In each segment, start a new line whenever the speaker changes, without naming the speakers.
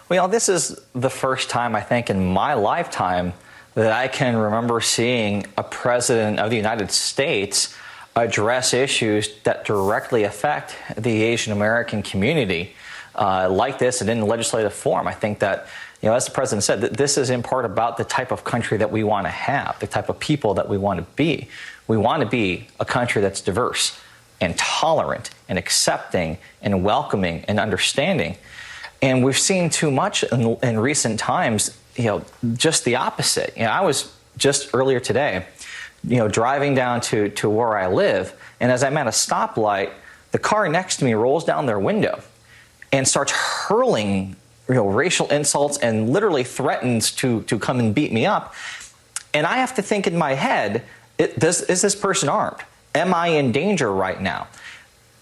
Well, this is the first time, I think, in my lifetime that I can remember seeing a president of the United States address issues that directly affect the Asian American community like this and in legislative form. I think that, as the president said, that this is in part about the type of country that we want to have, the type of people that we want to be. We want to be a country that's diverse and tolerant and accepting and welcoming and understanding. And we've seen too much in recent times, just the opposite. I was just earlier today, driving down to where I live, and as I'm at a stoplight, the car next to me rolls down their window and starts hurling, racial insults and literally threatens to come and beat me up. And I have to think in my head, is this person armed? Am I in danger right now?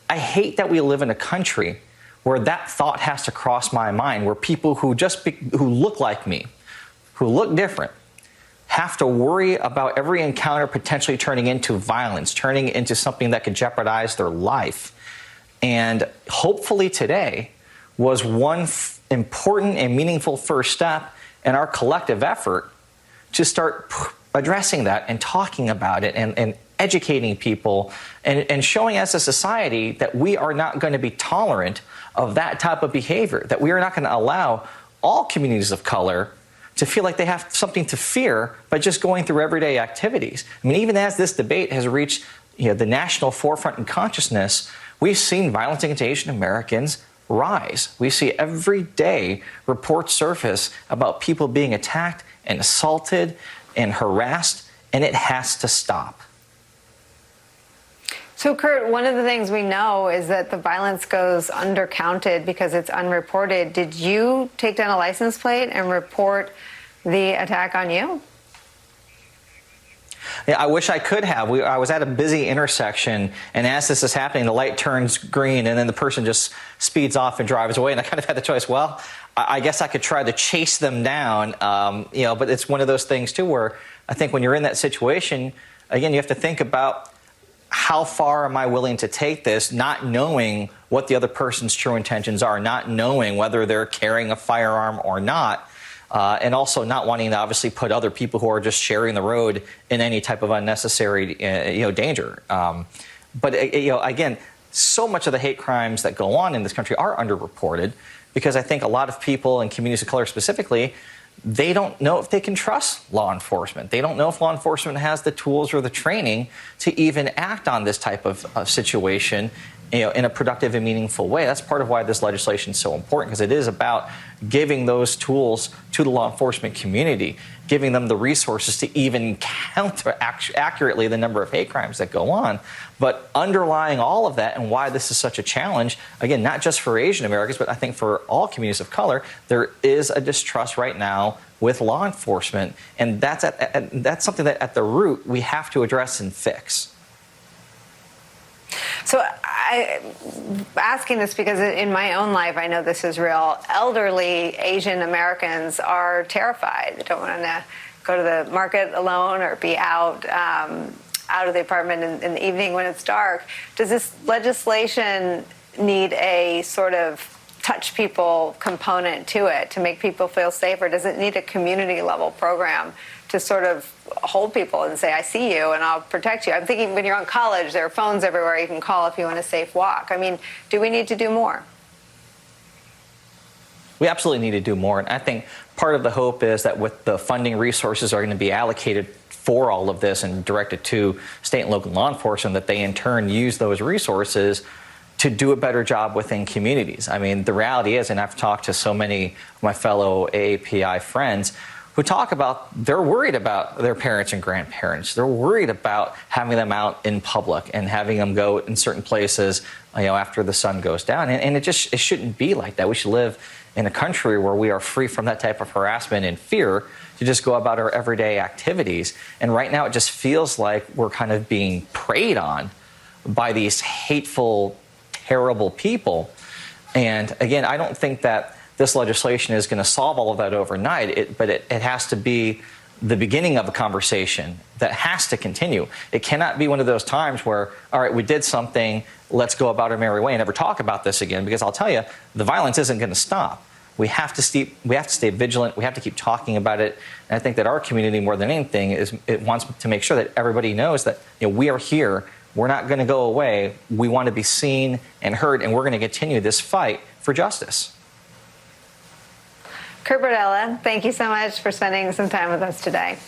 I hate that we live in a country where that thought has to cross my mind, where people who look like me, who look different, have to worry about every encounter potentially turning into violence, turning into something that could jeopardize their life. And hopefully today was one important and meaningful first step in our collective effort to start addressing that and talking about it and educating people and showing as a society that we are not going to be tolerant of that type of behavior, that we are not going to allow all communities of color to feel like they have something to fear by just going through everyday activities. I mean, even as this debate has reached the national forefront in consciousness, we've seen violence against Asian Americans rise. We see every day reports surface about people being attacked and assaulted and harassed, and it has to stop.
So, Kurt, one of the things we know is that the violence goes undercounted because it's unreported. Did you take down a license plate and report the attack on you?
Yeah, I wish I could have. I was at a busy intersection, and as this is happening, the light turns green, and then the person just speeds off and drives away. And I kind of had the choice. Well, I guess I could try to chase them down, but it's one of those things, too, where I think when you're in that situation, again, you have to think about how far am I willing to take this, not knowing what the other person's true intentions are, not knowing whether they're carrying a firearm or not, and also not wanting to obviously put other people who are just sharing the road in any type of unnecessary danger. But again, so much of the hate crimes that go on in this country are underreported because I think a lot of people in communities of color specifically, they don't know if they can trust law enforcement. They don't know if law enforcement has the tools or the training to even act on this type of situation in a productive and meaningful way. That's part of why this legislation is so important, because it is about giving those tools to the law enforcement community, giving them the resources to even count accurately the number of hate crimes that go on. But underlying all of that and why this is such a challenge, again, not just for Asian Americans, but I think for all communities of color, there is a distrust right now with law enforcement. And that's something that at the root we have to address and fix.
So I'm asking this because in my own life, I know this is real. Elderly Asian Americans are terrified. They don't want to go to the market alone or be out of the apartment in the evening when it's dark. Does this legislation need a sort of touch people component to it to make people feel safer? Does it need a community level program to sort of hold people and say, I see you and I'll protect you? I'm thinking when you're on college, there are phones everywhere you can call if you want a safe walk. I mean, do we need to do more?
We absolutely need to do more. And I think part of the hope is that with the funding resources are going to be allocated for all of this and directed to state and local law enforcement, that they in turn use those resources to do a better job within communities. I mean, the reality is, and I've talked to so many of my fellow AAPI friends who talk about they're worried about their parents and grandparents. They're worried about having them out in public and having them go in certain places, after the sun goes down. And it shouldn't be like that. We should live in a country where we are free from that type of harassment and fear to just go about our everyday activities. And right now it just feels like we're kind of being preyed on by these hateful, terrible people. And again, I don't think that this legislation is going to solve all of that overnight, but it has to be the beginning of a conversation that has to continue. It cannot be one of those times where, all right, we did something, let's go about our merry way and never talk about this again, because I'll tell you, the violence isn't going to stop. We have to stay vigilant. We have to keep talking about it. And I think that our community, more than anything, it wants to make sure that everybody knows that we are here. We're not going to go away. We want to be seen and heard, and we're going to continue this fight for justice.
Kurt Bardella, thank you so much for spending some time with us today.